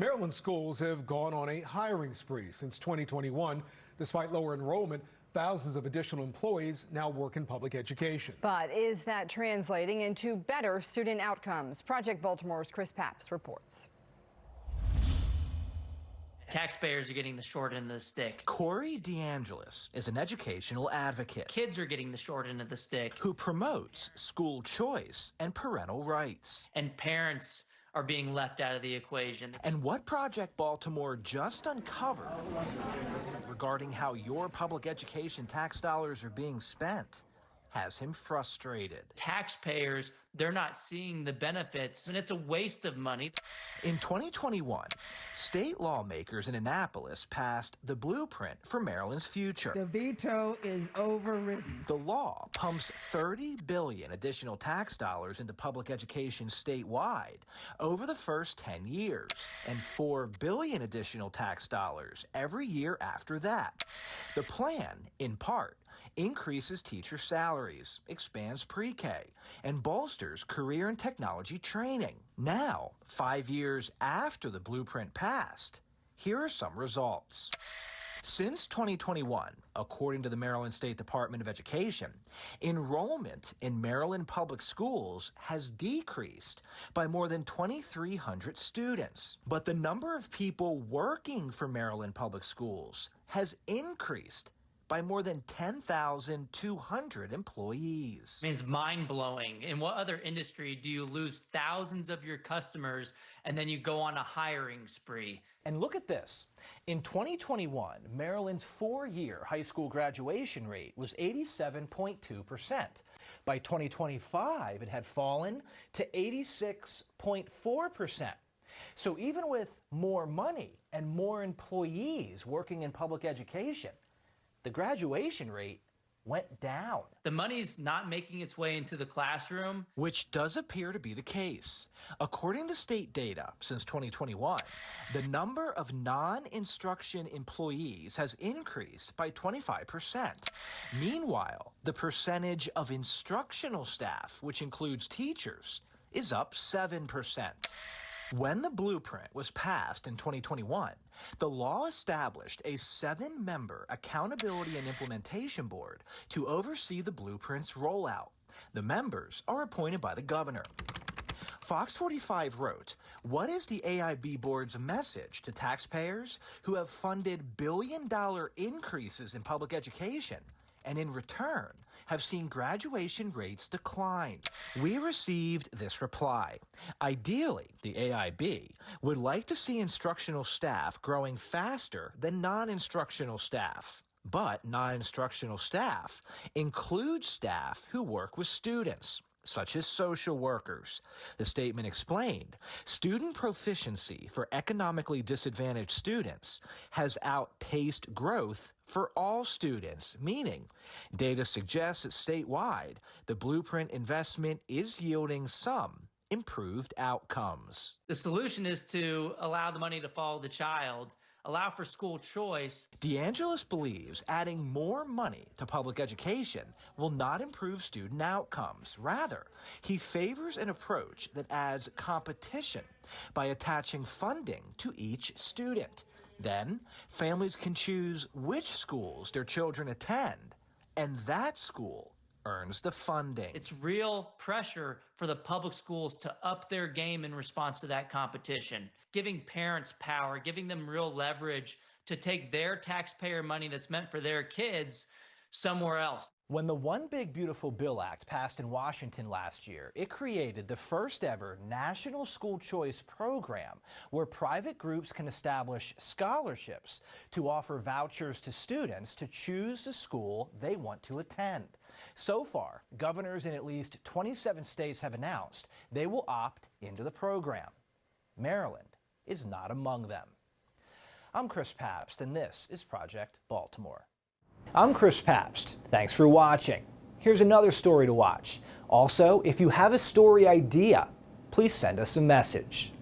Maryland schools have gone on a hiring spree since 2021. Despite lower enrollment, thousands of additional employees now work in public education. But is that translating into better student outcomes? Project Baltimore's Chris Papps reports. Taxpayers are getting the short end of the stick. Corey DeAngelis is an educational advocate. Kids are getting the short end of the stick. Who promotes school choice and parental rights. And parents are being left out of the equation. And what Project Baltimore just uncovered regarding how your public education tax dollars are being spent has him frustrated. Taxpayers, they're not seeing the benefits, and it's a waste of money. In 2021, state lawmakers in Annapolis passed the blueprint for Maryland's future. The veto is overridden. The law pumps $30 billion additional tax dollars into public education statewide over the first 10 years, and $4 billion additional tax dollars every year after that. The plan, in part, increases teacher salaries, expands pre-K, and bolsters career and technology training. Now, 5 years after the blueprint passed, here are some results. Since 2021, according to the Maryland State Department of Education, enrollment in Maryland public schools has decreased by more than 2,300 students. But the number of people working for Maryland public schools has increased by more than 10,200 employees. I mean, it's mind-blowing. In what other industry do you lose thousands of your customers and then you go on a hiring spree? And look at this. In 2021, Maryland's four-year high school graduation rate was 87.2%. By 2025, it had fallen to 86.4%. So even with more money and more employees working in public education, the graduation rate went down. The money's not making its way into the classroom. Which does appear to be the case. According to state data, since 2021, the number of non-instruction employees has increased by 25%. Meanwhile, the percentage of instructional staff, which includes teachers, is up 7%. When the blueprint was passed in 2021, the law established a 7-member accountability and implementation board to oversee the blueprint's rollout. The members are appointed by the governor. Fox 45 wrote, "What is the AIB board's message to taxpayers who have funded billion-dollar increases in public education and in return have seen graduation rates decline?" We received this reply. Ideally, the AIB would like to see instructional staff growing faster than non-instructional staff. But non-instructional staff include staff who work with students, such as social workers. The statement explained, student proficiency for economically disadvantaged students has outpaced growth for all students, meaning data suggests that statewide, the blueprint investment is yielding some improved outcomes. The solution is to allow the money to follow the child, allow for school choice. DeAngelis believes adding more money to public education will not improve student outcomes. Rather, he favors an approach that adds competition by attaching funding to each student. Then, families can choose which schools their children attend, and that school earns the funding. It's real pressure for the public schools to up their game in response to that competition, giving parents power, giving them real leverage to take their taxpayer money that's meant for their kids somewhere else. When the One Big Beautiful Bill Act passed in Washington last year, it created the first ever national school choice program where private groups can establish scholarships to offer vouchers to students to choose the school they want to attend. So far, governors in at least 27 states have announced they will opt into the program. Maryland is not among them. I'm Chris Papps, and this is Project Baltimore. I'm Chris Papps. Thanks for watching. Here's another story to watch. Also, if you have a story idea, please send us a message.